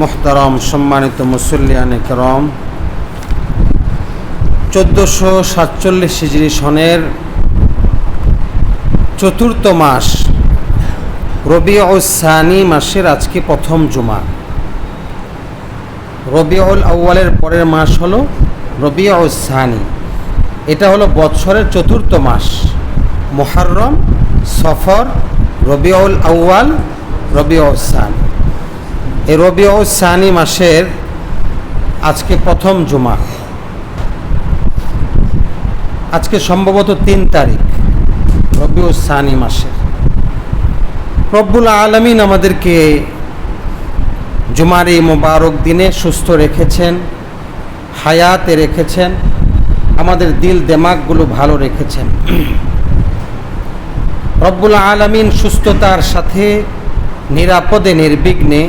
মোহতারম সম্মানিত মুসল্লিয়ানে কেরাম, 1447 হিজরি সনের চতুর্থ মাস রবিউল সানি মাসের আজকে প্রথম জুমা। রবিউল আউয়ালের পরের মাস হলো রবিউল সানি। এটা হলো বৎসরের চতুর্থ মাস। মুহররম, সফর, রবিউল আউয়াল, রবিউল সানি। এই রবিউল সানি মাসের আজকে প্রথম জুমা। আজকে সম্ভবত 3 তারিখ রবিউল সানি মাসের। রব্বুল আলামিন আমাদেরকে জুমার এই মোবারক দিনে সুস্থ রেখেছেন, হায়াতে রেখেছেন, আমাদের দিল দেমাগগুলো ভালো রেখেছেন। রব্বুল আলামিন সুস্থতার সাথে নিরাপদে নির্বিঘ্নে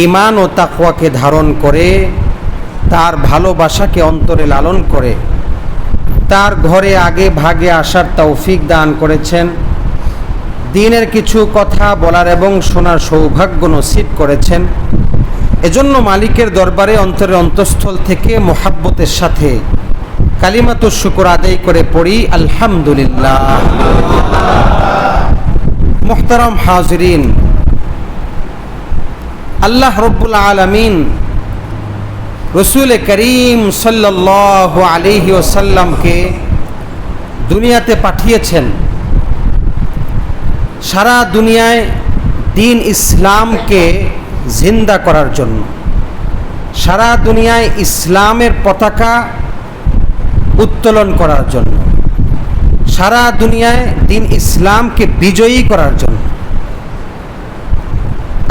ঈমান ও তাকওয়াকে ধারণ করে, তার ভালোবাসাকে অন্তরে লালন করে তার ঘরে আগে ভাগে আসার তৌফিক দান করেছেন। দ্বীনের কিছু কথা বলার এবং শোনার সৌভাগ্য নসিব করেছেন। এজন্য মালিকের দরবারে অন্তরের অন্তঃস্থল থেকে মোহাব্বতের সাথে কালিমাতুশ শুকর আদায় করে পড়ি আলহামদুলিল্লাহ। মুহতারাম হাজিরিন, আল্লাহ রব্বুল আলামিন রসুল করিম সাল্লাল্লাহু আলাইহি ওয়াসাল্লামকে দুনিয়াতে পাঠিয়েছেন সারা দুনিয়ায় দ্বীন ইসলামকে জিন্দা করার জন্য, সারা দুনিয়ায় ইসলামের পতাকা উত্তোলন করার জন্য, সারা দুনিয়ায় দ্বীন ইসলামকে বিজয়ী করার জন্য।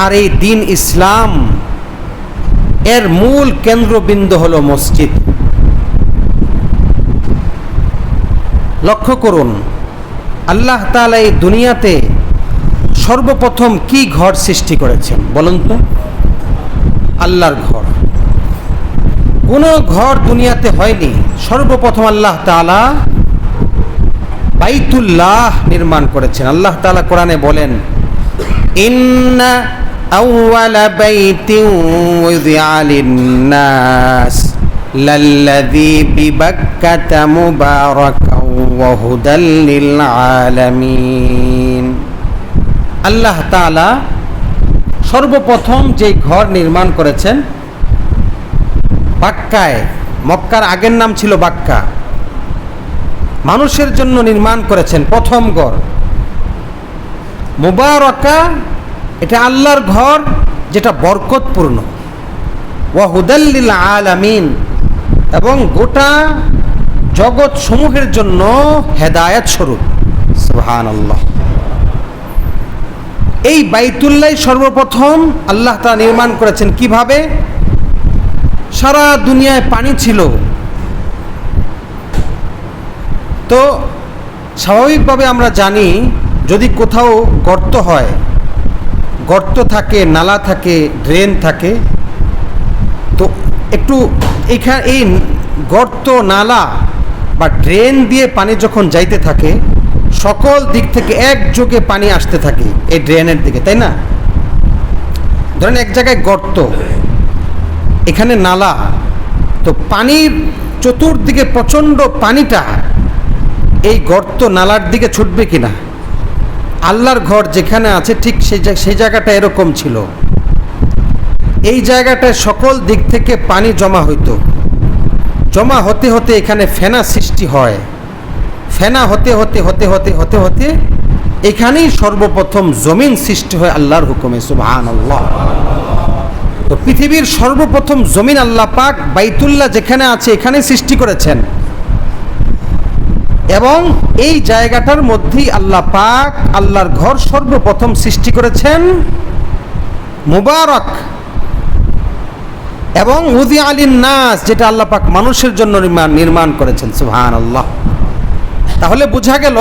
আর এই দ্বীন ইসলাম এর মূল কেন্দ্রবিন্দু হলো মসজিদ। লক্ষ্য করুন, আল্লাহ তাআলা এই দুনিয়াতে সর্বপ্রথম কি ঘর সৃষ্টি করেছেন বলুন তো? আল্লাহর ঘর। কোনো ঘর দুনিয়াতে হয়নি। সর্বপ্রথম আল্লাহ তাআলা বাইতুল্লাহ নির্মাণ করেছেন। আল্লাহ তাআলা কোরআনে বলেন, ইন্না আউওয়ালা বাইতিন উযিআ লিন-নাস লাল্লাযী বিবাক্কাতা মুবারাকাও ওয়া হুদাল লিল-আলামিন। আল্লাহ তাআলা সর্বপ্রথম যে ঘর নির্মাণ করেছেন বাক্কায়, মক্কার আগের নাম ছিল বাক্কা, মানুষের জন্য নির্মাণ করেছেন প্রথম ঘর মুবারাকা। এটা আল্লাহর ঘর যেটা বরকতপূর্ণ। ওয়া হুদাল লিল আলামিন, এবং গোটা জগৎ সমূহের জন্য হেদায়েত স্বরূপ। সুবহানাল্লাহ। এই বাইতুল্লাহ সর্বপ্রথম আল্লাহ তাআলা নির্মাণ করেছেন কিভাবে? সারা দুনিয়ায় পানি ছিল, তো স্বাভাবিকভাবে আমরা জানি যদি কোথাও গর্ত হয়, গর্ত থাকে, নালা থাকে, ড্রেন থাকে, তো একটু এখানে এই গর্ত, নালা বা ড্রেন দিয়ে পানি যখন যাইতে থাকে সকল দিক থেকে একযোগে পানি আসতে থাকে এই ড্রেনের দিকে, তাই না? ধরেন এক জায়গায় গর্ত, এখানে নালা, তো পানির চতুর্দিকে প্রচণ্ড পানিটা এই গর্ত নালার দিকে ছুটবে কিনা? আল্লাহর ঘর যেখানে আছে ঠিক সেই জায়গাটা এরকম ছিল। এই জায়গাটায় সকল দিক থেকে পানি জমা হইতো, জমা হতে হতে এখানে ফেনা সৃষ্টি হয়, ফেনা হতে হতে হতে হতে হতে হতে এখানেই সর্বপ্রথম জমিন সৃষ্টি হয় আল্লাহর হুকুমে। সুবহানাল্লাহ। তো পৃথিবীর সর্বপ্রথম জমিন আল্লাহ পাক বাইতুল্লাহ যেখানে আছে এখানে সৃষ্টি করেছেন, এবং এই জায়গাটার মধ্যেই আল্লাহ পাক আল্লাহর ঘর সর্বপ্রথম সৃষ্টি করেছেন মুবারক, এবং উযিআ লিন-নাস যেটা আল্লাহ পাক মানুষের জন্য নির্মাণ করেছেন। সুবহানাল্লাহ। তাহলে বোঝা গেল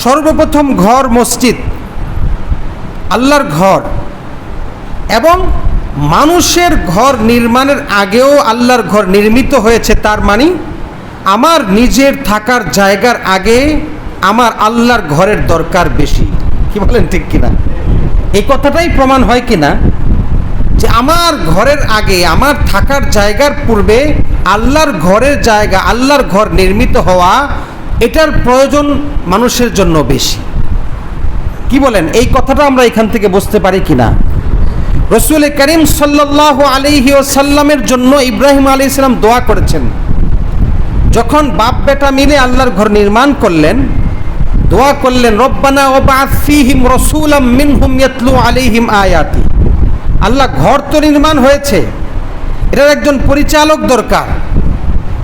সর্বপ্রথম ঘর মসজিদ, আল্লাহর ঘর, এবং মানুষের ঘর নির্মাণের আগেও আল্লাহর ঘর নির্মিত হয়েছে। তার মানে আমার নিজের থাকার জায়গার আগে আমার আল্লাহর ঘরের দরকার বেশি। কি বলেন, ঠিক কিনা? এই কথাটাই প্রমাণ হয় কিনা আমার ঘরের আগে, আমার থাকার জায়গার পূর্বে আল্লাহর ঘরের জায়গা, আল্লাহর ঘর নির্মিত হওয়া, এটার প্রয়োজন মানুষের জন্য বেশি। কি বলেন, এই কথাটা আমরা এখান থেকে বুঝতে পারি কিনা? রাসূল করিম সাল্লাল্লাহু আলাইহি ওয়াসাল্লামের জন্য ইব্রাহিম আলাইহিস সালাম দোয়া করেছেন। যখন বাপ বেটা মিলে আল্লাহর ঘর নির্মাণ করলেন, দোয়া করলেন, রব্বানা ওয়াবআথ ফীহিম রাসূলাম মিনহুম ইয়াতলু আলাইহিম আয়াতি। আল্লাহ, ঘর তো নির্মাণ হয়েছে, এটার একজন পরিচালক দরকার,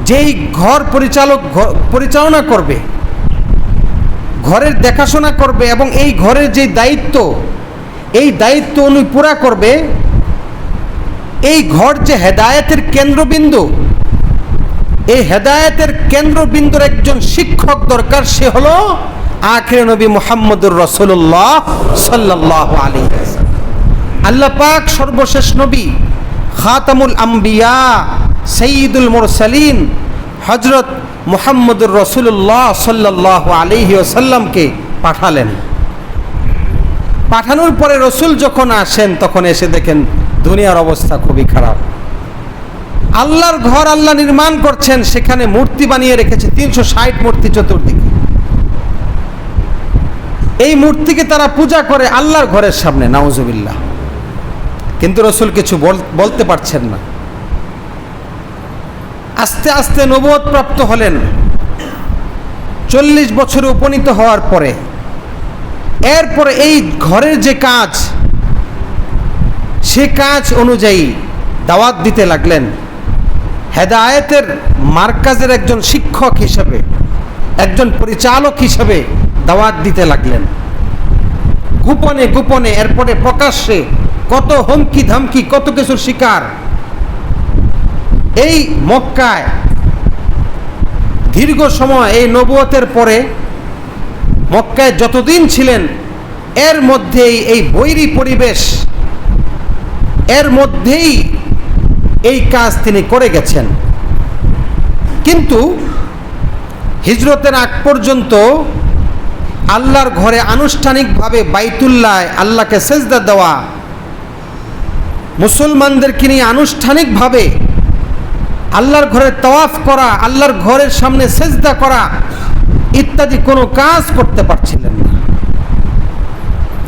যেই ঘর পরিচালনা করবে, ঘরের দেখাশোনা করবে এবং এই ঘরের যে দায়িত্ব, এই দায়িত্ব উনি পুরা করবে। এই ঘর যে হেদায়েতের কেন্দ্রবিন্দু, এই হেদায়েতের কেন্দ্রবিন্দুর একজন শিক্ষক দরকার, সে হলো আখির নবী মুহাম্মদুর রাসূলুল্লাহ সাল্লাল্লাহু আলাইহি ওয়াসাল্লাম। আল্লাহ পাক সর্বশেষ নবী, খাতামুল আম্বিয়া, সাইয়্যিদুল মুরসালিন হযরত মুহাম্মদুর রাসূলুল্লাহ সাল্লাল্লাহু আলাইহি ওয়াসাল্লামকে পাঠালেন। পাঠানোর পরে রসুল যখন আসেন, তখন এসে দেখেন দুনিয়ার অবস্থা খুবই খারাপ। আল্লাহর ঘর আল্লাহ নির্মাণ করছেন, সেখানে মূর্তি বানিয়ে রেখেছে 360 মূর্তি চতুর্দিকে। এই মূর্তিকে তারা পূজা করে আল্লাহর ঘরের সামনে, নাউজুবিল্লাহ। কিন্তু রসুল কিছু বলতে পারছেন না। আস্তে আস্তে নবুয়ত প্রাপ্ত হলেন। 40 বছরে উপনীত হওয়ার পরে, এরপরে এই ঘরের যে কাজ, সে কাজ অনুযায়ী দাওয়াত দিতে লাগলেন। হেদায়েতের মার্কাজের একজন শিক্ষক হিসেবে, একজন পরিচালক হিসেবে দাওয়াত দিতে লাগলেন। গোপনে গোপনে, এরপরে প্রকাশ্যে, কত হুমকি ধামকি, কত কিছুর শিকার। এই মক্কায় দীর্ঘ সময়, এই নবুয়তের পরে মক্কায় যতদিন ছিলেন, এর মধ্যেই এই বৈরী পরিবেশ, এর মধ্যেই এই কাজ তিনি করে গেছেন। কিন্তু হিজরতের আগ পর্যন্ত আল্লাহর ঘরে আনুষ্ঠানিকভাবে বাইতুল্লাহ আল্লাহকে সেজদা দেওয়া, মুসলমানদেরকে নিয়ে আনুষ্ঠানিকভাবে আল্লাহর ঘরে তাওয়াফ করা, আল্লাহর ঘরের সামনে সেজদা করা ইত্যাদি কোনো কাজ করতে পারছিলেন না।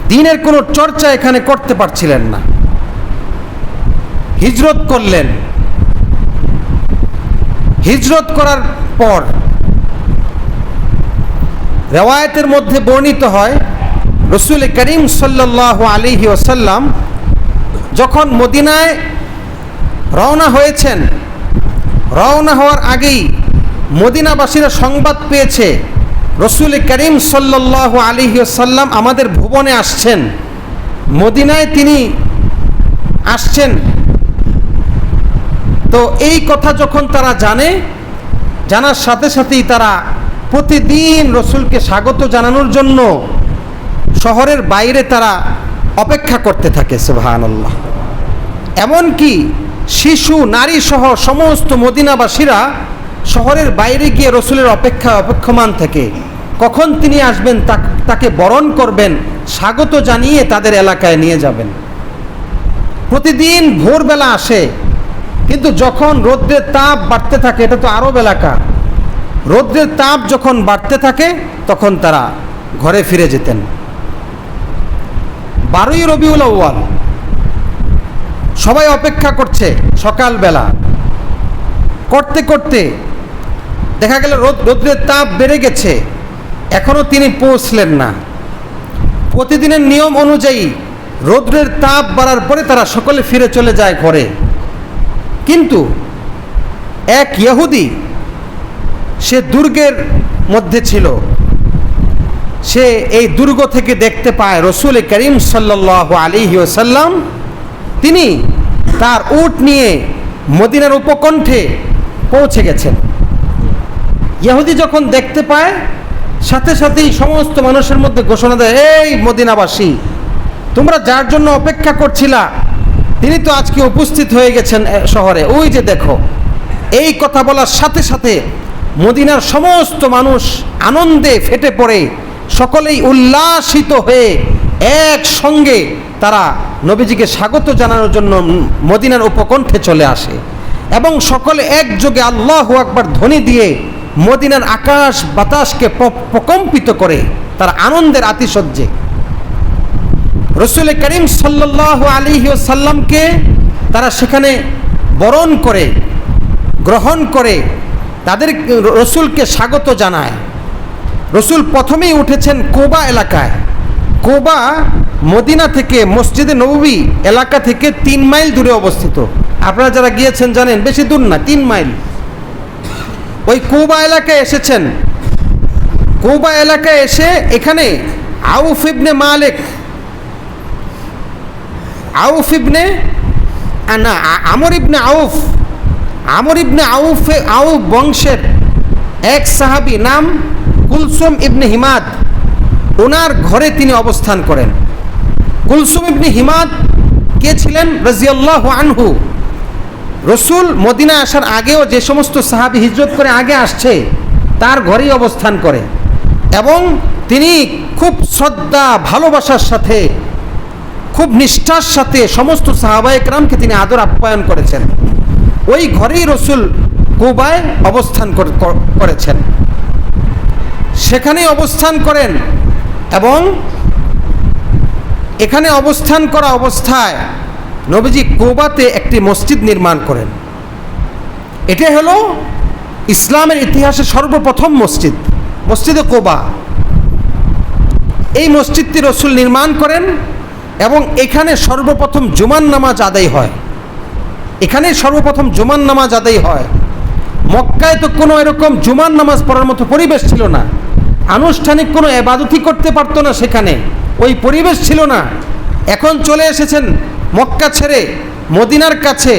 দ্বীনের কোনো চর্চা এখানে করতে পারছিলেন না। হিজরত করলেন। হিজরত করার পর রিওয়ায়াতের মধ্যে বর্ণিত হয়, রাসূল করিম সাল্লাল্লাহু আলাইহি ওয়াসাল্লাম যখন মদিনায় রওনা হয়েছেন, রওনা হওয়ার আগেই মদিনাবাসীরা সংবাদ পেয়েছে রাসূল করিম সাল্লাল্লাহু আলাইহি ওয়াসাল্লাম আমাদের ভুবনে আসছেন, মদিনায় তিনি আসছেন। তো এই কথা যখন তারা জানে, জানার সাথে সাথেই তারা প্রতিদিন রসুলকে স্বাগত জানানোর জন্য শহরের বাইরে তারা অপেক্ষা করতে থাকে। সুবহানাল্লাহ। এমনকি শিশু, নারী সহ সমস্ত মদিনাবাসীরা শহরের বাইরে গিয়ে রসুলের অপেক্ষমান থাকে, কখন তিনি আসবেন, তাকে বরণ করবেন, স্বাগত জানিয়ে তাদের এলাকায় নিয়ে যাবেন। প্রতিদিন ভোরবেলা আসে, কিন্তু যখন রৌদ্রের তাপ বাড়তে থাকে, এটা তো আরব এলাকা, রৌদ্রের তাপ যখন বাড়তে থাকে তখন তারা ঘরে ফিরে যেতেন। 12ই রবিউল আউয়াল, সবাই অপেক্ষা করছে সকালবেলা, করতে করতে দেখা গেল রৌদ্রের তাপ বেড়ে গেছে, এখনো তিনি পৌঁছলেন না। প্রতিদিনের নিয়ম অনুযায়ী রৌদ্রের তাপ বাড়ার পরে তারা সকলে ফিরে চলে যায় ঘরে। কিন্তু এক ইহুদি, সে দুর্গের মধ্যে ছিল, সে এই দুর্গ থেকে দেখতে পায় রাসূল করিম সাল্লাল্লাহু আলাইহি ওয়াসাল্লাম তিনি তার উট নিয়ে মদিনার উপকণ্ঠে পৌঁছে গেছেন। ইহুদি যখন দেখতে পায়, সাথে সাথেই সমস্ত মানুষের মধ্যে ঘোষণা দেয়, এই মদিনাবাসী, তোমরা যার জন্য অপেক্ষা করছিলা তিনি তো আজকে উপস্থিত হয়ে গেছেন শহরে, ওই যে দেখো। এই কথা বলার সাথে সাথে মদিনার সমস্ত মানুষ আনন্দে ফেটে পড়ে, সকলেই উল্লাসিত হয়ে একসঙ্গে তারা নবীজিকে স্বাগত জানানোর জন্য মদিনার উপকণ্ঠে চলে আসে এবং সকলে একযোগে আল্লাহু আকবার ধ্বনি দিয়ে মদিনার আকাশ বাতাসকে প্রকম্পিত করে তার আনন্দের আতিশয্যে রাসূল করিম সাল্লাল্লাহু আলাইহি ওয়াসাল্লামকে তারা সেখানে বরণ করে গ্রহণ করে তাদের রসুলকে স্বাগত জানায়। রসুল প্রথমেই উঠেছেন কোবা এলাকায়। কোবা মদিনা থেকে মসজিদে নববী এলাকা থেকে 3 মাইল দূরে অবস্থিত। আপনারা যারা গিয়েছেন জানেন বেশি দূর না, 3 মাইল। ওই কোবা এলাকায় এসেছেন। কোবা এলাকায় এসে এখানে আউফ ইবনে মালিক, আউফ ইবনে না আমর ইবনে আউফ বংশের এক সাহাবী নাম কুলসুম ইবনে হিমাদ, ওনার ঘরে তিনি অবস্থান করেন। কুলসুম ইবনে হিমাদ কে ছিলেন রাদিয়াল্লাহু আনহু? রসুল মদিনা আসার আগেও যে সমস্ত সাহাবী হিজরত করে আগে আসছে তার ঘরেই অবস্থান করে এবং তিনি খুব শ্রদ্ধা ভালোবাসার সাথে খুব নিষ্ঠার সাথে সমস্ত সাহাবায়ে কেরামকে তিনি আদর আপ্যায়ন করেছেন। ওই ঘরেই রসুল কুবায় অবস্থান করেছেন, সেখানেই অবস্থান করেন এবং এখানে অবস্থান করা অবস্থায় নবীজি কুবাতে একটি মসজিদ নির্মাণ করেন। এটা হলো ইসলামের ইতিহাসে সর্বপ্রথম মসজিদ, মসজিদে কুবা। এই মসজিদটি রসুল নির্মাণ করেন এবং এখানে সর্বপ্রথম জুমার নামাজ আদায় হয়। এখানে সর্বপ্রথম জুমার নামাজ আদায় হয়। মক্কায় তো কোনো এরকম জুমার নামাজ পড়ার মতো পরিবেশ ছিল না, আনুষ্ঠানিক কোনো ইবাদতই করতে পারতো না, সেখানে ওই পরিবেশ ছিল না। এখন চলে এসেছেন মক্কা ছেড়ে মদিনার কাছে,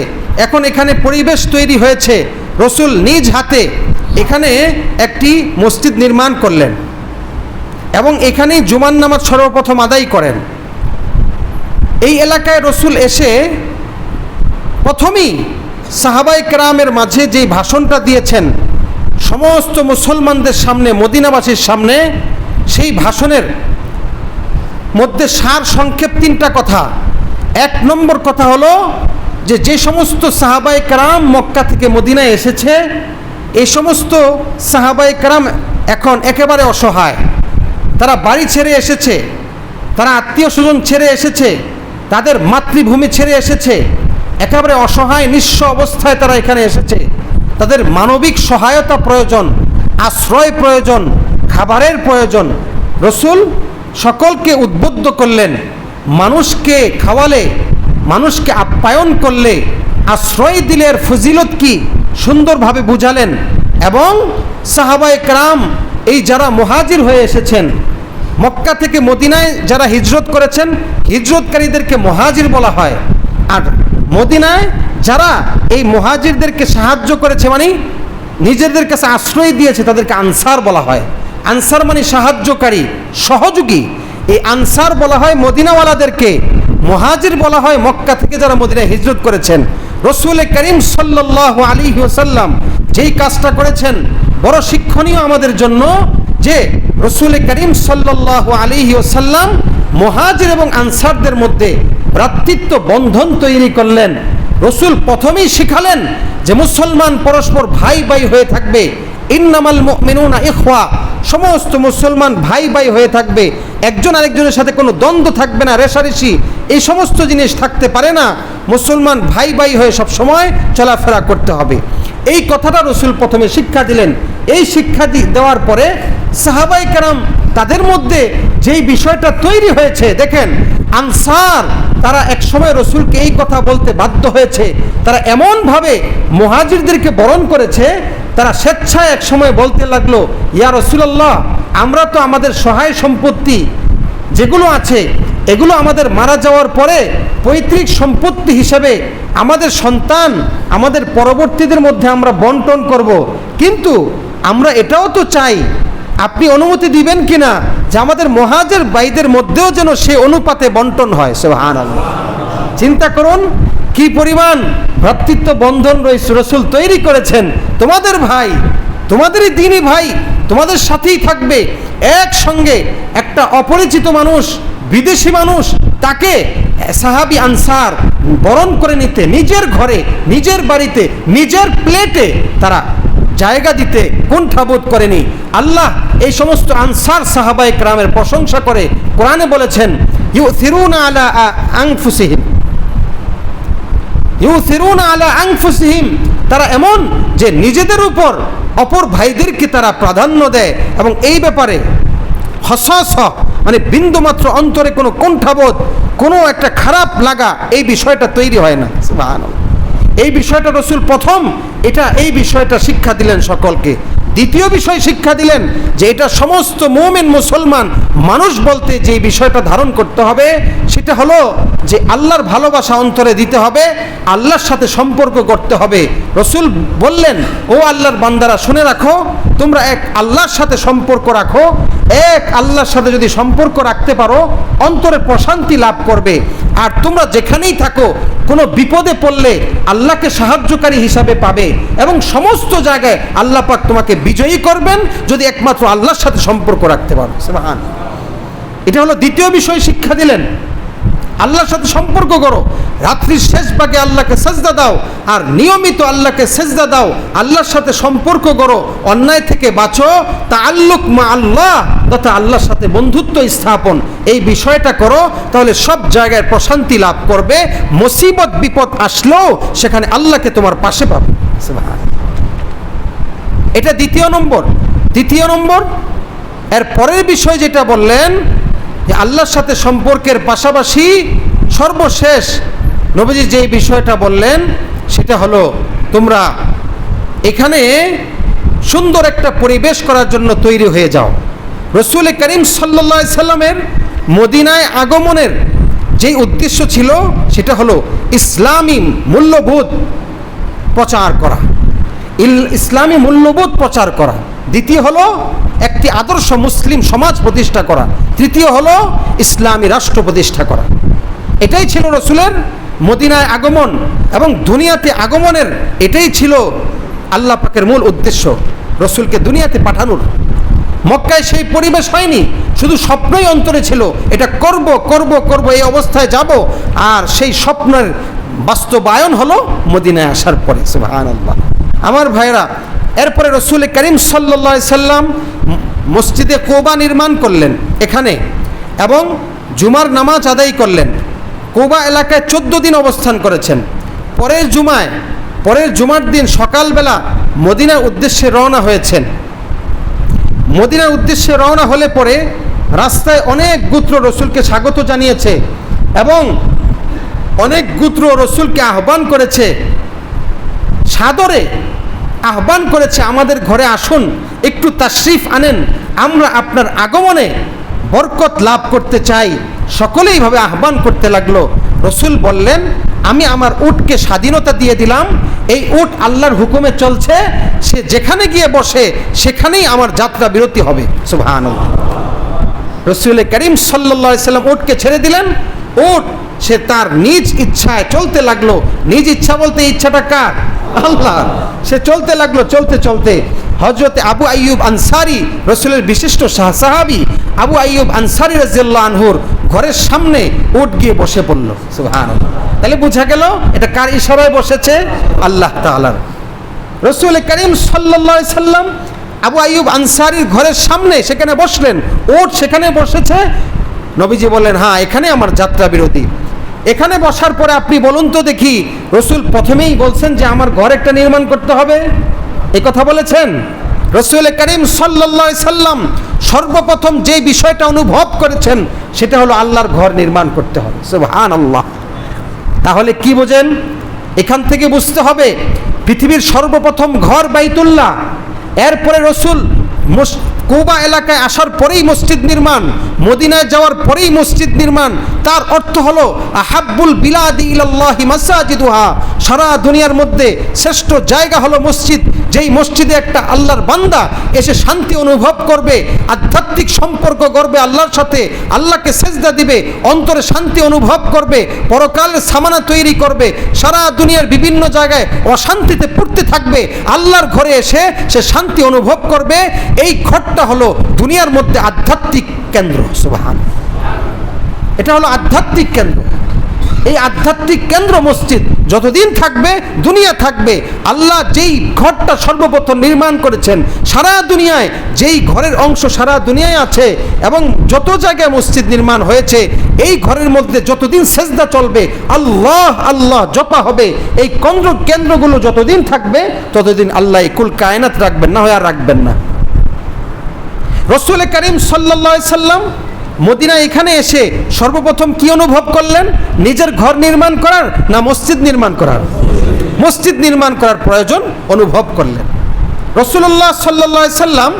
এখন এখানে পরিবেশ তৈরি হয়েছে। রসুল নিজ হাতে এখানে একটি মসজিদ নির্মাণ করলেন এবং এখানেই জুমার নামাজ সর্বপ্রথম আদায় করেন। এই এলাকায় রসুল এসে প্রথমেই সাহাবায়ে কেরামের মাঝে যেই ভাষণটা দিয়েছেন সমস্ত মুসলমানদের সামনে, মদিনাবাসীর সামনে, সেই ভাষণের মধ্যে সার সংক্ষেপ 3টা কথা। 1 নম্বর কথা হলো যে সমস্ত সাহাবায়ে কেরাম মক্কা থেকে মদিনায় এসেছে, এই সমস্ত সাহাবায়ে কেরাম এখন একেবারে অসহায়। তারা বাড়ি ছেড়ে এসেছে, তারা আত্মীয় স্বজন ছেড়ে এসেছে, তাদের মাতৃভূমি ছেড়ে এসেছে, একেবারে অসহায় নিঃস্ব অবস্থায় তারা এখানে এসেছে। তাদের মানবিক সহায়তা প্রয়োজন, আশ্রয় প্রয়োজন, খাবারের প্রয়োজন। রসুল সকলকে উদ্বুদ্ধ করলেন, মানুষকে খাওয়ালে, মানুষকে আপ্যায়ন করলে, আশ্রয় দিলের ফজিলত কি সুন্দরভাবে বুঝালেন। এবং সাহাবায়ে কেরাম এই যারা মুহাজির হয়ে এসেছেন, মক্কা থেকে মদিনায় যারা হিজরত করেছেন, হিজরতকারীদেরকে মুহাজির বলা হয়। আর মদিনায় যারা এই মুহাজিরদেরকে সাহায্য করেছে, মানে নিজেদের কাছে আশ্রয় দিয়েছে, তাদেরকে আনসার বলা হয়। আনসার মানে সাহায্যকারী, সহযোগী। এই আনসার বলা হয় মদিনাওয়ালাদেরকে, মুহাজির বলা হয় মক্কা থেকে যারা মদিনায় হিজরত করেছেন। রাসূল করিম সাল্লাল্লাহু আলাইহি ওয়াসাল্লাম যেই কাজটা করেছেন বড় শিক্ষণীয় আমাদের জন্য, যে রাসূল করিম সাল্লাল্লাহু আলাইহি ওয়াসাল্লাম মুহাজির এবং আনসারদের মধ্যে ভ্রাতৃত্ব বন্ধন তৈরি করলেন। রসুল প্রথমেই শিখালেন যে মুসলমান পরস্পর ভাই ভাই হয়ে থাকবে। ইন্নামাল মুমিনুনা ইখওয়া, সমস্ত মুসলমান ভাই ভাই হয়ে থাকবে, একজন আরেকজনের সাথে কোনো দ্বন্দ্ব থাকবে না, রেষারেষি এই সমস্ত জিনিস থাকতে পারে না। মুসলমান ভাই ভাই হয়ে সব সময় চলাফেরা করতে হবে। এই কথাটা রসুল প্রথমে শিক্ষা দিলেন। এই শিক্ষা দেওয়ার পরে সাহাবায়ে কেরাম তাদের মধ্যে যেই বিষয়টা তৈরি হয়েছে, দেখেন আনসার তারা এক সময় রসুলকে এই কথা বলতে বাধ্য হয়েছে। তারা এমনভাবে মুহাজিরদেরকে বরণ করেছে, তারা স্বেচ্ছায় এক সময় বলতে লাগলো, ইয়া রাসূলুল্লাহ, আমরা তো আমাদের সহায় সম্পত্তি যেগুলো আছে এগুলো আমাদের মারা যাওয়ার পরে পৈতৃক সম্পত্তি হিসেবে আমাদের সন্তান, আমাদের পরবর্তীদের মধ্যে আমরা বন্টন করব, কিন্তু আমরা এটাও তো চাই, আপনি অনুমতি দিবেন কিনা যে আমাদের মুহাজির ভাইদের মধ্যেও যেন সে অনুপাতে বন্টন হয়। সুবহানাল্লাহ, চিন্তা করুন কি পরিমাণ ভ্রাতৃত্ব বন্ধন রসুল তৈরি করেছেন। তোমাদের ভাই, তোমাদেরই দ্বীনি ভাই তোমাদের সাথেই থাকবে, একসঙ্গে একটা অপরিচিত মানুষ, বিদেশি মানুষ, তাকে সাহাবী আনসার বরণ করে নিতে, নিজের ঘরে, নিজের বাড়িতে, নিজের প্লেটে তারা জায়গা দিতে কুণ্ঠাবোধ করেনি। আল্লাহ এই সমস্ত আনসার সাহাবায়ে কেরামের প্রশংসা করে কোরআনে বলেছেন, ইউসিরুনা আলা আনফুসিহিম, ইউসিরুনা আলা আনফুসিহিম, তারা এমন যে নিজেদের উপর অপর ভাইদেরকে তারা প্রাধান্য দেয়, এবং এই ব্যাপারে হসাস মানে বিন্দুমাত্র অন্তরে কোনো কুণ্ঠাবোধ, কোনো একটা খারাপ লাগা এই বিষয়টা তৈরি হয় না। সুবহানাল্লাহ। এই বিষয়টা রাসূল প্রথম এই বিষয়টা শিক্ষা দিলেন সকলকে। দ্বিতীয় বিষয় শিক্ষা দিলেন যে এটা সমস্ত মুমিন মুসলমান মানুষ বলতে যে বিষয়টা ধারণ করতে হবে সেটা হলো যে আল্লাহর ভালোবাসা অন্তরে দিতে হবে, আল্লাহর সাথে সম্পর্ক করতে হবে। রাসূল বললেন, ও আল্লাহর বান্দারা শুনে রাখো, তোমরা এক আল্লাহর সাথে সম্পর্ক রাখো। এক আল্লাহর সাথে যদি সম্পর্ক রাখতে পারো অন্তরে প্রশান্তি লাভ করবে। আর তোমরা যেখানেই থাকো কোনো বিপদে পড়লে আল্লাহকে সাহায্যকারী হিসাবে পাবে, এবং সমস্ত জায়গায় আল্লাহ পাক তোমাকে বিজয়ী করবেন যদি একমাত্র আল্লাহর সাথে সম্পর্ক রাখতে পারো। সুবহানাল্লাহ। এটা হলো দ্বিতীয় বিষয় শিক্ষা দিলেন, আল্লাহর সাথে সম্পর্ক করো, রাত্রির শেষ ভাগে আল্লাহকে সেজদা দাও, আর নিয়মিত আল্লাহকে সেজদা দাও, আল্লাহর সাথে সম্পর্ক করো, অন্যায় থেকে বাঁচো, তাআল্লুক মা আল্লাহ, তথা আল্লাহর সাথে বন্ধুত্ব স্থাপন, এই বিষয়টা করো, তাহলে সব জায়গায় প্রশান্তি লাভ করবে। মুসিবত বিপদ আসলেও সেখানে আল্লাহকে তোমার পাশে পাবে। সুবহানাল্লাহ। এটা দ্বিতীয় নম্বর। তৃতীয় নম্বর, এর পরের বিষয় যেটা বললেন যে আল্লাহর সাথে সম্পর্কের পাশাপাশি সর্বশেষ নবীজি যে বিষয়টা বললেন সেটা হলো তোমরা এখানে সুন্দর একটা পরিবেশ করার জন্য তৈরি হয়ে যাও। রাসূল করিম সাল্লাল্লাহু আলাইহি সাল্লামের মদিনায় আগমনের যেই উদ্দেশ্য ছিল সেটা হলো ইসলামী মূল্যবোধ প্রচার করা, ইসলামী মূল্যবোধ প্রচার করা। দ্বিতীয় হলো একটি আদর্শ মুসলিম সমাজ প্রতিষ্ঠা করা। তৃতীয় হলো ইসলামী রাষ্ট্র প্রতিষ্ঠা করা। এটাই ছিল রাসূলের মদিনায় আগমন এবং দুনিয়াতে আগমনের এটাই ছিল আল্লাহ পাকের মূল উদ্দেশ্য, রাসূলকে দুনিয়াতে পাঠানোর। মক্কায় সেই পরিবেশ হয়নি, শুধু স্বপ্নই অন্তরে ছিল, এটা করব করব করব এই অবস্থায় যাব, আর সেই স্বপ্নের বাস্তবায়ন হলো মদিনায় আসার পরে। সুবহানাল্লাহ। আমার ভাইরা, এরপরে রাসূল করিম সাল্লাল্লাহু আলাইহি সাল্লাম মসজিদে কুবা নির্মাণ করলেন এখানে, এবং জুমার নামাজ আদায় করলেন। কুবা এলাকায় 14 দিন অবস্থান করেছেন। পরের জুমার দিন সকালবেলা মদিনার উদ্দেশ্যে রওনা হয়েছেন। মদিনার উদ্দেশ্যে রওনা হলে পরে রাস্তায় অনেক গোত্র রাসূলকে স্বাগত জানিয়েছে, এবং অনেক গোত্র রাসূলকে আহ্বান করেছে, সাদরে আহ্বান করেছে, আমাদের ঘরে আসুন, একটু তাশরিফ আনেন, আমরা আপনার আগমনে বরকত লাভ করতে চাই। সকলেই ভাবে আহ্বান করতে লাগলো। রাসূল বললেন, আমি আমার উটকে স্বাধীনতা দিয়ে দিলাম, এই উট আল্লাহর হুকুমে চলছে, সে যেখানে গিয়ে বসে সেখানেই আমার যাত্রা বিরতি হবে। সুবহানাল্লাহ। রাসূল করিম সাল্লাল্লাহু আলাইহি সাল্লাম উটকে ছেড়ে দিলেন। উট সে তার নিজ ইচ্ছায় চলতে লাগলো। নিজ ইচ্ছা বলতে ইচ্ছাটা কার? আল্লাহ। সে চলতে লাগলো। চলতে চলতে হযরত আবু আইয়ুব আনসারী, রাসূলের বিশিষ্ট সাহাবী আবু আইয়ুব আনসারী রাদিয়াল্লাহু আনহুর ঘরের সামনে উট গিয়ে বসে পড়ল। সুবহানাল্লাহ। তাহলে বোঝা গেল এটা কার ইশারায় বসেছে? আল্লাহ তাআলার। রাসূল করিম সাল্লাল্লাহু আলাইহি সাল্লাম আবু আইয়ুব আনসারীর ঘরের সামনে সেখানে বসলেন, উট সেখানে বসেছে। নবীজি বললেন, হ্যাঁ, এখানে আমার যাত্রা বিরতি। এখানে বসার পরে আপনি বলুন তো দেখি, রাসূল প্রথমেই বলছেন যে আমার ঘর একটা নির্মাণ করতে হবে, এই কথা বলেছেন? রাসূল করিম সাল্লাল্লাহু আলাইহি সাল্লাম সর্বপ্রথম যে বিষয়টা অনুভব করেছেন সেটা হলো আল্লাহর ঘর নির্মাণ করতে হবে। সুবহানাল্লাহ। তাহলে কি বোঝেন? এখান থেকে বুঝতে হবে পৃথিবীর সর্বপ্রথম ঘর বাইতুল্লাহ, এরপরে রাসূল কুবা এলাকায় আসার পরেই মসজিদ নির্মাণ, মদিনায় যাওয়ার পরেই মসজিদ নির্মাণ। তার অর্থ হলো আহাব্বুল বিলাদি ইলাল্লাহি মাসাজিদুহা, সারা দুনিয়ার মধ্যে শ্রেষ্ঠ জায়গা হলো মসজিদ, যেই মসজিদে একটা আল্লাহর বান্দা এসে শান্তি অনুভব করবে, আধ্যাত্মিক সম্পর্ক করবে আল্লাহর সাথে, আল্লাহকে সেজদা দিবে, অন্তরে শান্তি অনুভব করবে, পরকালের সামানা তৈরি করবে, সারা দুনিয়ার বিভিন্ন জায়গায় অশান্তিতে পড়তে থাকবে, আল্লাহর ঘরে এসে সে শান্তি অনুভব করবে। এই ঘরটা হলো দুনিয়ার মধ্যে আধ্যাত্মিক কেন্দ্র। সুবহানাল্লাহ। এটা হলো আধ্যাত্মিক কেন্দ্র। এই আধ্যাত্মিক কেন্দ্র মসজিদ যতদিন থাকবে, দুনিয়া থাকবে, আল্লাহ যেই ঘরটা সর্বপ্রথম নির্মাণ করেছেন সারা দুনিয়ায়, যেই ঘরের অংশ সারা দুনিয়ায় আছে এবং যত জায়গায় মসজিদ নির্মাণ হয়েছে, এই ঘরের মধ্যে যতদিন সেজদা চলবে, আল্লাহ আল্লাহ জপা হবে, এই কেন্দ্রগুলো যতদিন থাকবে ততদিন আল্লাহ কুল কায়নাত রাখবেন, না হয় আর রাখবেন না। রাসূল করিম সাল্লাল্লাহু আলাইহি সাল্লাম মদিনা এখানে এসে সর্বপ্রথম কি অনুভব করলেন? নিজের ঘর নির্মাণ করার না মসজিদ নির্মাণ করার? মসজিদ নির্মাণ করার প্রয়োজন অনুভব করলেন। রাসূলুল্লাহ সাল্লাল্লাহু আলাইহি সাল্লাম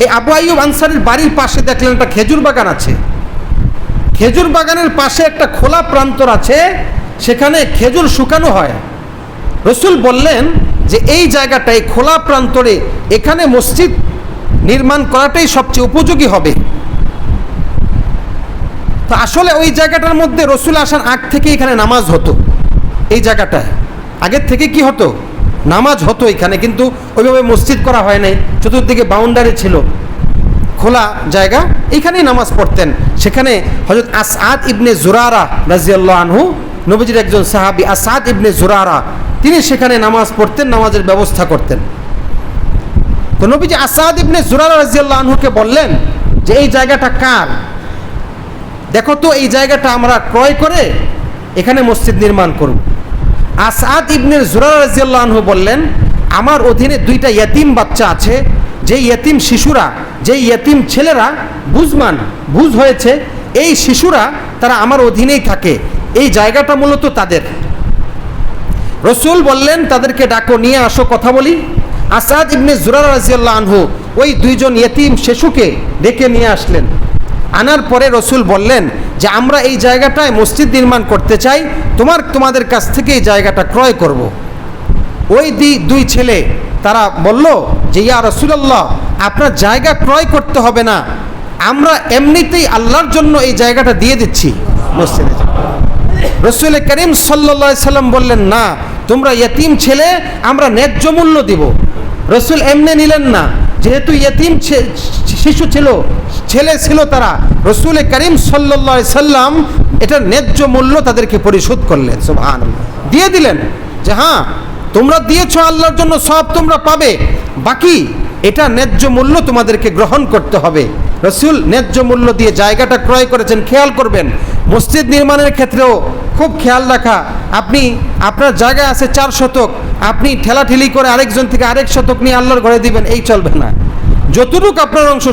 এই আবু আইয়ুব আনসারীর বাড়ির পাশে দেখলেন একটা খেজুর বাগান আছে। খেজুর বাগানের পাশে একটা খোলা প্রান্তর আছে, সেখানে খেজুর শুকানো হয়। রাসূল বললেন যে এই জায়গাটায় খোলা প্রান্তরে এখানে মসজিদ নির্মাণ করাটাই সবচেয়ে উপযোগী হবে। তো আসলে ওই জায়গাটার মধ্যে রাসূল আসার আগ থেকে এখানে নামাজ হতো। এই জায়গাটায় আগের থেকে কি হতো? নামাজ হতো এখানে, কিন্তু ওইভাবে মসজিদ করা হয় নাই। চতুর্দিকে বাউন্ডারি ছিল, খোলা জায়গা, এইখানেই নামাজ পড়তেন। সেখানে হযরত আসআদ ইবনে জুরারা রাদিয়াল্লাহু আনহু, নবীজির একজন সাহাবী আসআদ ইবনে জুরারা, তিনি সেখানে নামাজ পড়তেন, নামাজের ব্যবস্থা করতেন। তো নবীজি আসআদ ইবনে জুরারা রাদিয়াল্লাহু আনহুকে বললেন যে এই জায়গাটা কার? দেখো তো এই জায়গাটা আমরা ক্রয় করে এখানে মসজিদ নির্মাণ করব। আসআদ ইবনে জুরারা রাদিয়াল্লাহু আনহু বললেন, আমার অধীনে দুইটা ইয়েতিম বাচ্চা আছে, যেই ইয়েতিম শিশুরা, যেই ইয়েতিম ছেলেরা বুঝ হয়েছে, এই শিশুরা তারা আমার অধীনেই থাকে, এই জায়গাটা মূলত তাদের। রাসূল বললেন তাদেরকে ডাকো, নিয়ে আসো, কথা বলি। আসআদ ইবনে জুরারা রাদিয়াল্লাহু আনহু ওই দুইজন ইয়েতিম শিশুকে ডেকে নিয়ে আসলেন। আনার পরে রাসূল বললেন যে আমরা এই জায়গাটায় মসজিদ নির্মাণ করতে চাই, তোমাদের কাছ থেকে এই জায়গাটা ক্রয় করব। ওই দুই ছেলে তারা বলল যে ইয়া রাসূলুল্লাহ, আপনার জায়গা ক্রয় করতে হবে না, আমরা এমনিতেই আল্লাহর জন্য এই জায়গাটা দিয়ে দিচ্ছি মসজিদে। রাসূল করিম সাল্লাল্লাহু আলাইহি সাল্লাম বললেন, না, তোমরা ইয়েতিম ছেলে, আমরা ন্যায্য মূল্য দিব। রাসূল এমনি নিলেন না, যেহেতু ইয়েতিম শিশু ছিল, ছেলে ছিল তারা, রাসূল করিম সাল্লাল্লাহু আলাইহি সাল্লাম এটার ন্যায্য মূল্য তাদেরকে পরিশোধ করলেন, সুবহানাল্লাহ, দিয়ে দিলেন যে হ্যাঁ তোমরা দিয়েছো আল্লাহর জন্য, সব তোমরা পাবে, বাকি এটা ন্যায্য মূল্য তোমাদেরকে গ্রহণ করতে হবে। রাসূল ন্যায্য মূল্য দিয়ে জায়গাটা ক্রয় করেছেন। খেয়াল করবেন মসজিদ নির্মাণের ক্ষেত্রেও খুব খেয়াল রাখা, আপনি আপনার জায়গা আছে 4 শতক, আপনি ঠেলাঠেলি করে আরেকজন থেকে আরেক শতক নিয়ে আল্লাহর ঘরে দিবেন, এই চলবে না। যতটুকু আপনার অংশ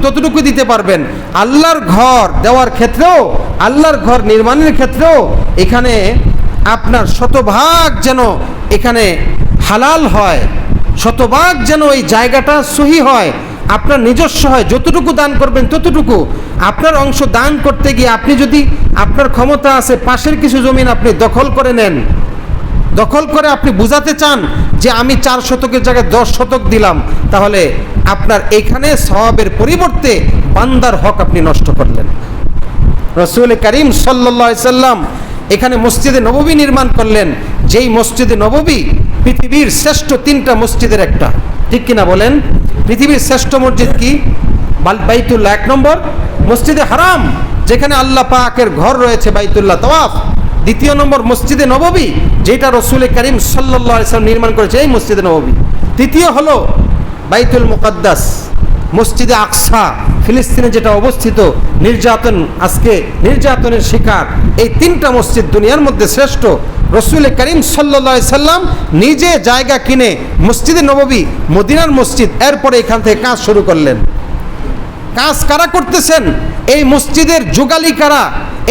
ততটুকু দিতে পারবেন। আল্লাহর ঘর দেওয়ার ক্ষেত্রেও, আল্লাহর ঘর নির্মাণের ক্ষেত্রেও এখানে আপনার শতভাগ যেন এখানে হালাল হয়, শতভাগ যেন এই জায়গাটা সহি হয়, আপনার নিজস্ব হয়। যতটুকু দান করবেন ততটুকু। আপনার অংশ দান করতে গিয়ে আপনি যদি, আপনার ক্ষমতা আছে পাশের কিছু জমিন আপনি দখল করে নেন, দখল করে আপনি বুঝাতে চান যে আমি 4 শতকের জায়গায় 10 শতক দিলাম, তাহলে আপনার এখানে সওয়াবের পরিবর্তে বান্দার হক আপনি নষ্ট করলেন। রাসূল করিম সাল্লাল্লাহু আলাইহি সাল্লাম এখানে মসজিদে নববী নির্মাণ করলেন, যেই মসজিদে নববী পৃথিবীর শ্রেষ্ঠ 3টা মসজিদের একটা, ঠিক কিনা বলেন? পৃথিবীর শ্রেষ্ঠ মসজিদ কি? বাইতুল্লাহ 1 নম্বর, মসজিদে হারাম যেখানে আল্লাহ পাকের ঘর রয়েছে, বাইতুল্লাহ তাওয়াফ। 2 নম্বর মসজিদে নববী, যেটা রাসূল করিম সাল্লাল্লাহু আলাইহি সাল্লাম নির্মাণ করেছে, এই মসজিদে নববী। 3য় হলো বাইতুল মুকাদ্দাস, মসজিদে আকসা, ফিলিস্তিনে যেটা অবস্থিত, নির্যাতন, আজকে নির্যাতনের শিকার। এই 3টা মসজিদ দুনিয়ার মধ্যে শ্রেষ্ঠ। রাসূল করিম সাল্লাল্লাহু আলাইহি সাল্লাম নিজে জায়গা কিনে মসজিদে নববী, মদিনার মসজিদ, এরপরে এখান থেকে কাজ শুরু করলেন। কাজ কারা করতেছেন? এই মসজিদের যুগালী কারা,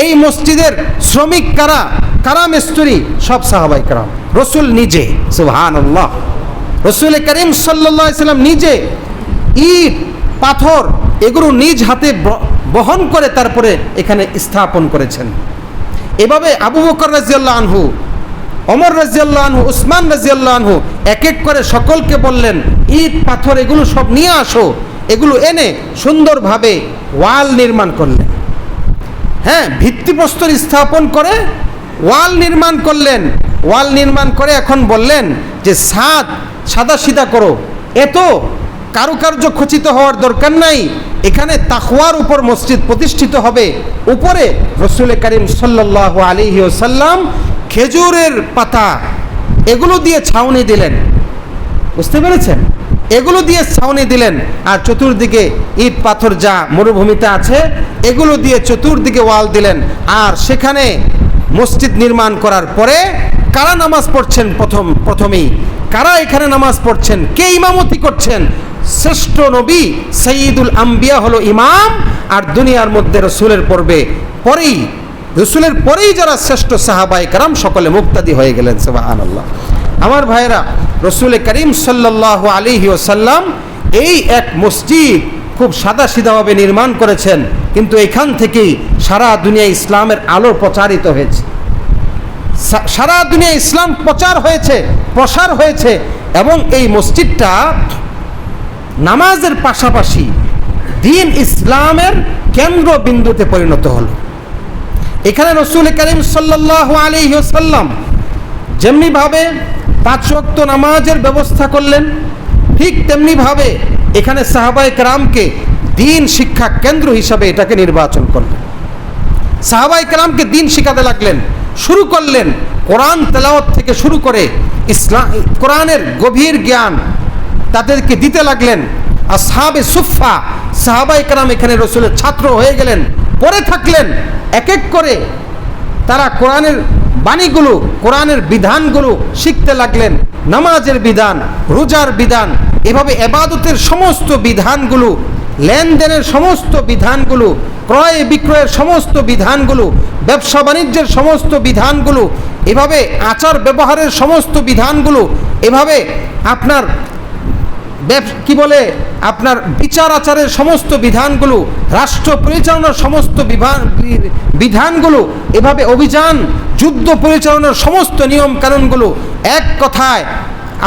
এই মসজিদের শ্রমিক কারা, কারা মিস্ত্রি, সব সাহাবায়ে কেরাম, রাসূল নিজে, সুবহানাল্লাহ। রাসূল করিম সাল্লাল্লাহু আলাইহি সাল্লাম নিজে ইট, পাথর এগুলো নিজ হাতে বহন করে তারপরে এখানে স্থাপন করেছেন। এভাবে আবু বকর রাদিয়াল্লাহু আনহু, ওমর রাদিয়াল্লাহু আনহু, উসমান রাদিয়াল্লাহু আনহু এক এক করে সকলকে বললেন ইট পাথর এগুলো সব নিয়ে আসো। এগুলো এনে সুন্দরভাবে ওয়াল নির্মাণ করলেন। হ্যাঁ, ভিত্তিপ্রস্তর স্থাপন করে ওয়াল নির্মাণ করলেন। ওয়াল নির্মাণ করে এখন বললেন যে সাদা সিধা করো। এত কারুকার্য খচিত হওয়ার দরকার নাই। এখানে তাকওয়ার উপর মসজিদ প্রতিষ্ঠিত হবে। উপরে রাসূল করিম সাল্লাল্লাহু আলাইহি ওয়াসাল্লাম খেজুরের পাতা এগুলো দিয়ে ছাউনি দিলেন, বুঝতে পেরেছেন? এগুলো দিয়ে ছাউনি দিলেন, আর চতুর্দিকে ইট পাথর যা মরুভূমিতে আছে এগুলো দিয়ে চতুর্দিকে ওয়াল দিলেন। আর সেখানে মসজিদ নির্মাণ করার পরে কারা নামাজ পড়ছেন? প্রথমেই কারা এখানে নামাজ পড়ছেন? কে ইমামতি করছেন? শ্রেষ্ঠ নবী সাইয়্যিদুল আম্বিয়া হলো ইমাম, আর দুনিয়ার মধ্যে রাসূলের রাসূলের পরেই যারা শ্রেষ্ঠ সাহাবায়ে কেরাম সকলে মুক্তাদি হয়ে গেলেন। সুবহানাল্লাহ। আমার ভাইরা, রাসূল করিম সাল্লাল্লাহু আলাইহি ওয়াসাল্লাম এই এক মসজিদ খুব সাদাসিধাভাবে নির্মাণ করেছেন, কিন্তু এখান থেকেই সারা দুনিয়া ইসলামের আলো প্রচারিত হয়েছে, সারা দুনিয়া ইসলাম প্রসার হয়েছে। এবং এই মসজিদটা নামাজের পাশাপাশি দ্বীন ইসলামের কেন্দ্রবিন্দুতে পরিণত হলো। এখানে রাসূল করিম সাল্লাল্লাহু আলাইহি ওয়াসাল্লাম যেমনিভাবে 5 ওয়াক্ত নামাজের ব্যবস্থা করলেন, ঠিক তেমনিভাবে এখানে সাহাবায়ে কেরামকে দ্বীন শিক্ষা কেন্দ্র হিসাবে এটাকে নির্বাচন করলেন। সাহাবায়ে কেরামকে দ্বীন শিখাতে লাগলেন, শুরু করলেন কোরআন তেলাওয়াত থেকে শুরু করে কোরআনের গভীর জ্ঞান তাদেরকে দিতে লাগলেন। আসহাবে সুফফা সাহাবায়ে কেরাম এখানে রাসূলের ছাত্র হয়ে গেলেন, পড়ে থাকলেন। এক এক করে তারা কোরআনের বাণীগুলো, কোরআনের বিধানগুলো শিখতে লাগলেন। নামাজের বিধান, রোজার বিধান, এভাবে ইবাদতের সমস্ত বিধানগুলো, লেনদেনের সমস্ত বিধানগুলো, ক্রয় বিক্রয়ের সমস্ত বিধানগুলো, ব্যবসা বাণিজ্যের সমস্ত বিধানগুলো, এভাবে আচার ব্যবহারের সমস্ত বিধানগুলো, এভাবে আপনার আপনার বিচার আচারের সমস্ত বিধানগুলো, রাষ্ট্র পরিচালনার সমস্ত বিধানগুলো, এভাবে অভিযান যুদ্ধ পরিচালনার সমস্ত নিয়ম কানুনগুলো, এক কথায়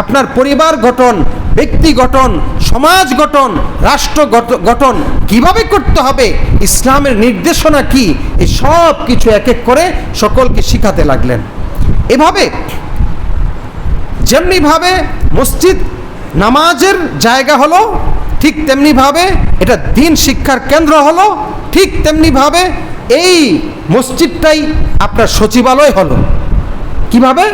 আপনার পরিবার গঠন, ব্যক্তি গঠন, সমাজ গঠন, রাষ্ট্র গঠন কিভাবে করতে হবে, ইসলামের নির্দেশনা কি, এই সব কিছু এক এক করে সকলকে শিখাতে লাগলেন। এভাবে যেমনিভাবে মসজিদ নামাজের জায়গা হলো, ঠিক তেমনিভাবে এটা দ্বীন শিক্ষার কেন্দ্র হলো, ঠিক তেমনিভাবে এই মসজিদটাই আপনার সচিবালয় হলো। কিভাবে?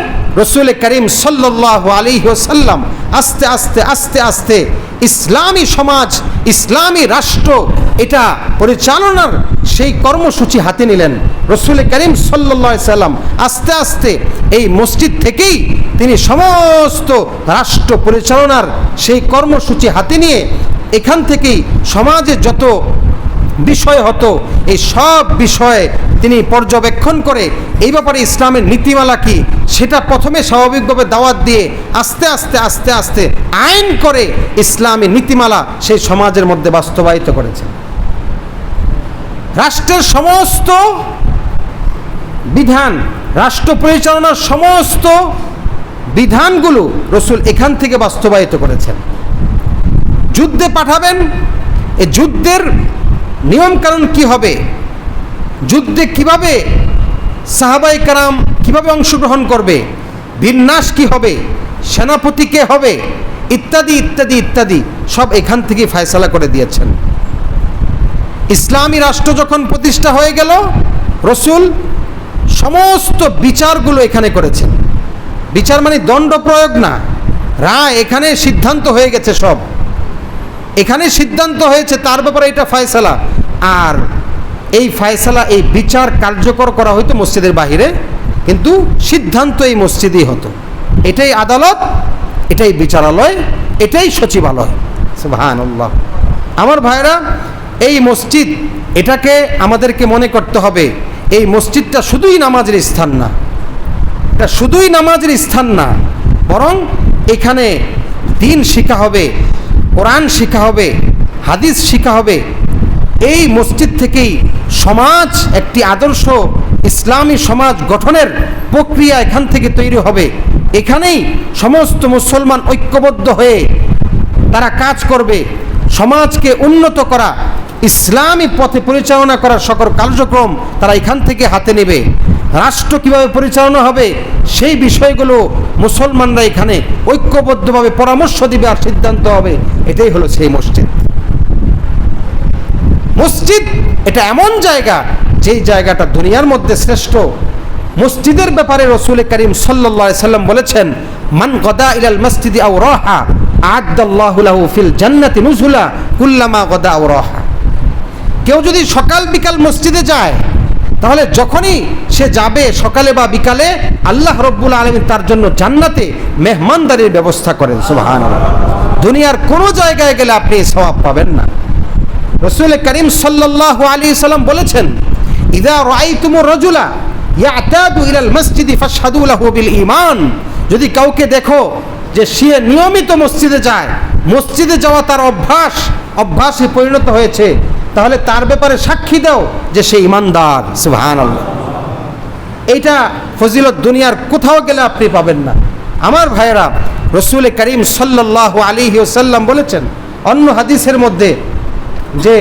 রাসূল করিম সাল্লাল্লাহু আলাইহি ওয়াসাল্লাম আস্তে আস্তে আস্তে আস্তে ইসলামী সমাজ, ইসলামী রাষ্ট্র এটা পরিচালনার সেই কর্মসূচি হাতে নিলেন। রাসূল করিম সাল্লাল্লাহু আলাইহি সাল্লাম আস্তে আস্তে এই মসজিদ থেকেই তিনি সমস্ত রাষ্ট্র পরিচালনার সেই কর্মসূচি হাতে নিয়ে এখান থেকেই সমাজে যত বিষয় হতো এই সব বিষয়ে তিনি পর্যবেক্ষণ করে এই ব্যাপারে ইসলামের নীতিমালা কি সেটা প্রথমে স্বাভাবিকভাবে দাওয়াত দিয়ে আস্তে আস্তে আস্তে আস্তে আইন করে ইসলামী নীতিমালা সেই সমাজের মধ্যে বাস্তবায়িত করেছে। রাষ্ট্রের সমস্ত বিধান, রাষ্ট্র পরিচালনার সমস্ত বিধানগুলো রাসূল এখান থেকে বাস্তবায়িত করেছেন। যুদ্ধে পাঠাবেন, এই যুদ্ধের নিয়মকানুন কি হবে, যুদ্ধে কিভাবে সাহাবায়ে কেরাম কিভাবে অংশগ্রহণ করবে, বিন্যাস কি হবে, সেনাপতি কে হবে, ইত্যাদি ইত্যাদি ইত্যাদি সব এখান থেকে ফয়সালা করে দিয়েছেন। ইসলামী রাষ্ট্র যখন প্রতিষ্ঠা হয়ে গেল, রাসূল সমস্ত বিচারগুলো এখানে করেছেন। বিচার মানে দণ্ড প্রয়োগ না, রায় এখানে সিদ্ধান্ত হয়ে গেছে, সব এখানে সিদ্ধান্ত হয়েছে, তার ব্যাপারে এটা ফয়সালা। আর এই ফয়সালা, এই বিচার কার্যকর করা হইতো মসজিদের বাহিরে, কিন্তু সিদ্ধান্ত এই মসজিদেই হতো। এটাই আদালত, এটাই বিচারালয়, এটাই সচিবালয়। সুবহানাল্লাহ। আমার ভাইরা, এই মসজিদ এটাকে আমাদেরকে মনে করতে হবে, এই মসজিদটা শুধুই নামাজের স্থান না, এটা শুধুই নামাজের স্থান না, বরং এখানে দ্বীন শিক্ষা হবে, কোরআন শিক্ষা হবে, হাদিস শিক্ষা হবে। এই মসজিদ থেকেই সমাজ, একটি আদর্শ ইসলামী সমাজ গঠনের প্রক্রিয়া এখান থেকে তৈরি হবে। এখানেই সমস্ত মুসলমান ঐক্যবদ্ধ হয়ে তারা কাজ করবে, সমাজকে উন্নত করা, ইসলামী পথে পরিচালনা করার সকল কার্যক্রম তারা এখান থেকে হাতে নেবে। রাষ্ট্র কিভাবে পরিচালনা হবে, সেই বিষয়গুলো মুসলমানরা এখানে ঐক্যবদ্ধভাবে পরামর্শ দিবে আর সিদ্ধান্ত হবে। এটাই হলো সেই মসজিদ। মসজিদ এটা এমন জায়গা, যেই জায়গাটা দুনিয়ার মধ্যে শ্রেষ্ঠ। মসজিদের ব্যাপারে রাসূল করিম সাল্লাল্লাহু আলাইহি সাল্লাম বলেছেন, মান গদা ইলাল মসজিদি আও রাহা আ'আদাল্লাহু লাহু ফিল জান্নাতি নুজুলা কুল্লামা গদা আও রাহা। কেউ যদি সকাল বিকাল মসজিদে যায়, তাহলে যখনই সে যাবে সকালে বা বিকালে, আল্লাহ রাব্বুল আলামিন তার জন্য জান্নাতে মেহমানদারির ব্যবস্থা করেন। সুবহানাল্লাহ। দুনিয়ার কোনো জায়গায় গেলে আপনি সওয়াব পাবেন না। রাসূল করিম সাল্লাল্লাহু আলাইহি সাল্লাম বলেছেন, ইযা রাআইতুমুর রাজুলা ইয়াতাদু ইলাল মসজিদি ফাশহাদু লাহু বিল ঈমান। যদি কাউকে দেখো যে সে নিয়মিত মসজিদে যায়, মসজিদে যাওয়া তার অভ্যাসে পরিণত হয়েছে, তাহলে তার ব্যাপারে সাক্ষী দাও যে সে ঈমানদার। সুবহানাল্লাহ। এইটা ফজিলত দুনিয়ার কোথাও গেলে আপনি পাবেন না। আমার ভাইয়েরা, রাসূল করিম সাল্লাল্লাহু আলাইহি ওয়াসাল্লাম বলেছেন অন্য হাদিসের মধ্যে যে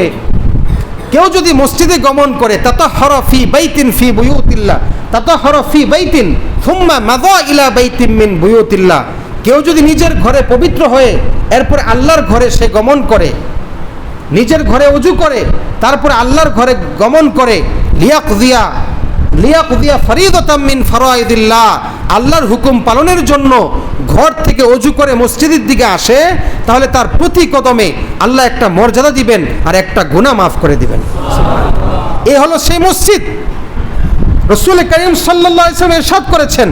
কেউ যদি মসজিদে গমন করে, তাতাহহারা ফি বাইতিন ফি বুয়ুতিল্লাহ, তাতাহহারা ফি বাইতিন সুম্মা মাযা ইলা বাইতিন মিন বুয়ুতিল্লাহ। কেউ যদি নিজের ঘরে পবিত্র হয়ে এরপর আল্লাহর ঘরে সে গমন করে, নিজের ঘরে ওযু করে, তারপরে আল্লাহর ঘরে গমন করে, লিয়াকদিয়া ফরিদাতাম মিন ফরাইদিল্লাহ, আল্লাহর হুকুম পালনের জন্য ঘর থেকে ওযু করে মসজিদের দিকে আসে, তাহলে তার প্রতি কদমে আল্লাহ একটা মর্যাদা দিবেন আর একটা গুনাহ মাফ করে দিবেন। এই হলো সেই মসজিদ। রাসূল করিম সাল্লাল্লাহু আলাইহি ওয়াসাল্লাম ইরশাদ করেছেন,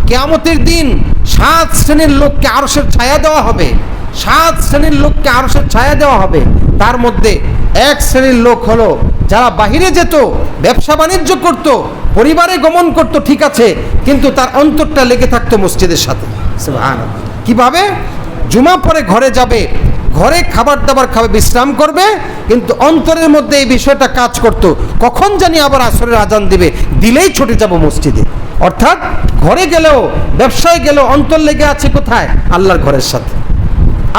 কিয়ামতের দিন 7 শ্রেণীর লোককে আরশের ছায়া দেওয়া হবে। 7 শ্রেণীর লোককে আরশের ছায়া দেওয়া হবে। তার মধ্যে এক শ্রেণীর লোক হলো যারা বাহিরে যেত, ব্যবসা বাণিজ্য করত, পরিবারে গমন করত, ঠিক আছে, কিন্তু তার অন্তরটা লেগে থাকতো মসজিদের সাথে। সুবহানাল্লাহ। কিভাবে? জুমা পরে ঘরে যাবে, ঘরে খাবার দাবার খাবে, বিশ্রাম করবে, কিন্তু অন্তরের মধ্যে এই বিষয়টা কাজ করত, কখন জানি আবার আসরের আজান দিলেই ছুটে যাব মসজিদে। অর্থাৎ ঘরে গেলেও, ব্যবসায় গেলেও অন্তর লেগে আছে কোথায়? আল্লাহর ঘরের সাথে।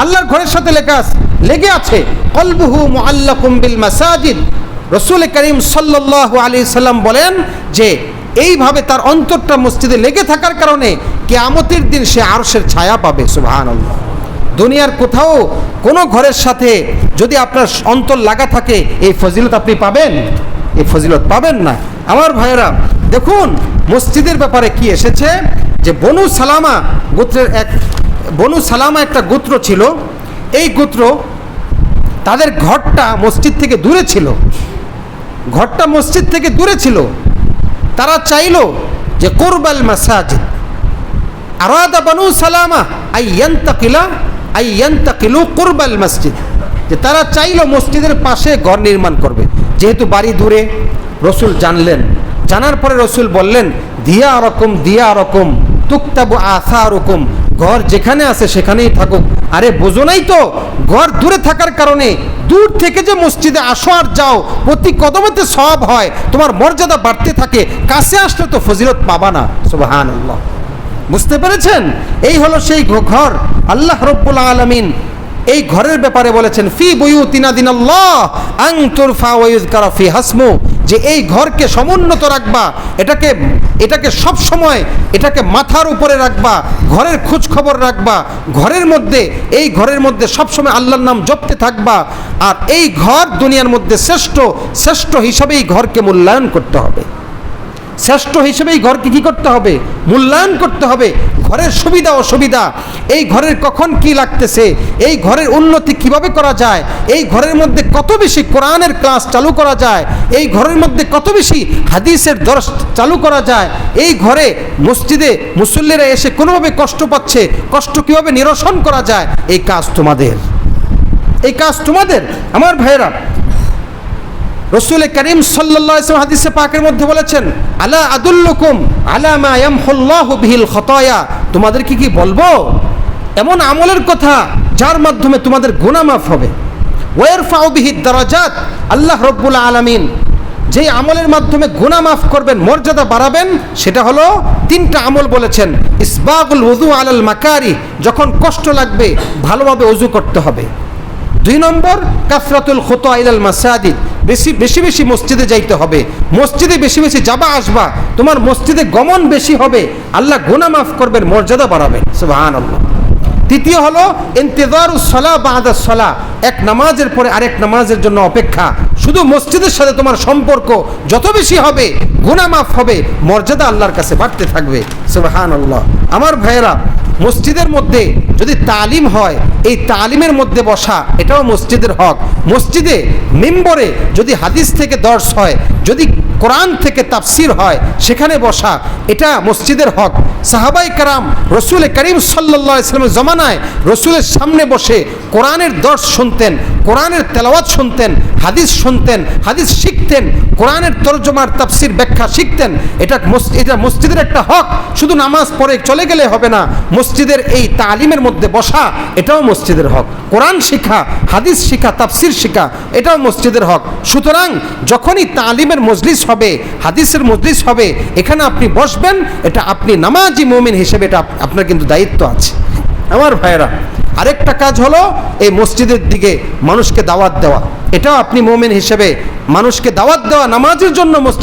আল্লাহর ঘরের সাথে লেগে আছে। কলবুহু মুআল্লাকুম বিল মাসাজিদ। রাসূল করিম সাল্লাল্লাহু আলাইহি সাল্লাম বলেন যে এইভাবে তার অন্তরটা মসজিদে লেগে থাকার কারণে কিয়ামতের দিন সে আরশের ছায়া পাবে। সুবহানাল্লাহ। দুনিয়ার কোথাও কোনো ঘরের সাথে যদি আপনার অন্তর লাগা থাকে, এই ফজিলত আপনি পাবেন? এই ফজিলত পাবেন না। আমার ভাইয়েরা, দেখুন মসজিদের ব্যাপারে কি এসেছে, যে বনু সালামা একটা গোত্র ছিল। এই গোত্র, তাদের ঘরটা মসজিদ থেকে দূরে ছিল। তারা চাইলো যে কুরবাল মাসাজিদ, আরাদা বনু সালামা আইয়ান্তাকিলু কুরবাল মসজিদ, যে তারা চাইলো মসজিদের পাশে ঘর নির্মাণ করবে। যেহেতু বাড়ি দূরে, রাসূল জানার পরে রাসূল বললেন, দিয়া রকম তুকতাবু আসারুকুম, ঘর যেখানে আছে সেখানেই থাকুক। আরে বোঝো নাই তো, ঘর দূরে থাকার কারণে দূর থেকে যে মসজিদে আসো আর যাও, প্রতি কদমেতে সওয়াব হয়, তোমার মর্যাদা বাড়তে থাকে, কাছে আসলে তো ফজিলত পাবা না। সুবহানাল্লাহ। বুঝতে পেরেছেন? এই হলো সেই ঘর। আল্লাহ রাব্বুল আলামিন এই ঘরের ব্যাপারে বলেছেন, ফি বুয়ুতিনা দিনাল্লাহ আন তুরফা ওয়া ইযকারা ফি হাসমু, যে এই ঘরকে সমুন্নত রাখবা, এটাকে সব সময় এটাকে মাথার উপরে রাখবা, ঘরের খোঁজ খবর রাখবা, এই ঘরের মধ্যে সব সময় আল্লাহর নাম জপতে থাকবা। আর এই ঘর দুনিয়ার মধ্যে শ্রেষ্ঠ হিসাবে এই ঘরকে মূল্যায়ন করতে হবে। শ্রেষ্ঠ হিসেবে এই ঘরকে কি করতে হবে? মূল্যায়ন করতে হবে। ঘরের সুবিধা অসুবিধা, এই ঘরের কখন কি লাগতেছে, এই ঘরের উন্নতি কিভাবে করা যায়, এই ঘরের মধ্যে কত বেশি কোরআনের ক্লাস চালু করা যায়, এই ঘরের মধ্যে কত বেশি হাদিসের দর্স চালু করা যায়, এই ঘরে মসজিদে মুসল্লিরা এসে কোনোভাবে কষ্ট পাচ্ছে, কষ্ট কিভাবে নিরসন করা যায়, এই কাজ তোমাদের। আমার ভাইয়েরা, রাসূল করিম সাল্লাল্লাহু আলাইহি ওয়াসাল্লাম হাদিসে পাকের মধ্যে বলেছেন, আলা আদুল্লুকুম আলা মা ইয়ামহুল্লাহু বিহিল খতায়া, তোমাদের কি বলবো এমন আমলের কথা যার মাধ্যমে তোমাদের গুনাহ মাফ হবে। ওয়া ইয়ারফাউ বিহিদ দারাজাত, আল্লাহ রাব্বুল আলামিন যেই আমলের মাধ্যমে গুনাহ মাফ করবেন, মর্যাদা বাড়াবেন, সেটা হলো 3টা আমল বলেছেন। ইসবাগুল ওযু আলাল মাকারি, যখন কষ্ট লাগবে ভালোভাবে ওযু করতে হবে। 2 নম্বর কাসরাতুল খুতা ইলাল মাসাজিদ, বেশি বেশি বেশি মসজিদে যাইতে হবে, মসজিদে বেশি বেশি যাবা আসবা, তোমার মসজিদে গমন বেশি হবে, আল্লাহ গুনাহ মাফ করবেন, মর্যাদা বাড়াবেন। সুবহানাল্লাহ। তৃতীয় হলো ইন্তিজারুস সালাহ বা'দাস সালাহ, এক নামাজের পরে আরেক নামাজের জন্য অপেক্ষা। শুধু মসজিদের সাথে তোমার সম্পর্ক যত বেশি হবে, গুনাহ মাফ হবে, মর্যাদা আল্লাহর কাছে বাড়তে থাকবে। সুবহানাল্লাহ। আমার ভাইয়েরা, মসজিদের মধ্যে যদি তালিম হয়, এই তালিমের মধ্যে বসা এটাও মসজিদের হক। মসজিদে মিম্বরে যদি হাদিস থেকে দর্স হয়, যদি কোরআন থেকে তাফসির হয়, সেখানে বসা এটা মসজিদের হক। সাহাবাই কারাম রসুল করিম সাল্লাল্লাহু আলাইহি ওয়াসাল্লামের জমানায় রসুলের সামনে বসে কোরআনের দর্স শুনতেন, কোরআনের তেলাওয়াত শুনতেন, হাদিস শুনতেন, হাদিস শিখতেন, কোরআনের তরজমার তাফসির ব্যাখ্যা শিখতেন। এটা মসজিদের একটা হক। শুধু নামাজ পড়ে চলে গেলে হবে না, মসজিদের এই তালিমের মধ্যে বসা এটাও মসজিদের হক। কোরআন শিখা, হাদিস শিখা, তাফসির শিখা এটাও মসজিদের হক। সুতরাং যখনই তালিমের মজলিস হবে, হাদিসের মজলিস হবে, এখানে আপনি বসবেন, এটা আপনি নামাজি মুমিন হিসেবে এটা আপনার কিন্তু দায়িত্ব আছে। আমার ভাইয়েরা, আরেকটা কাজ হলো এই মসজিদের দিকে মানুষকে দাওয়াত দেওয়া। এটাও আপনি মুমিন হিসেবে মানুষকে দাওয়াত দেওয়া, নামাজের জন্য মসজিদ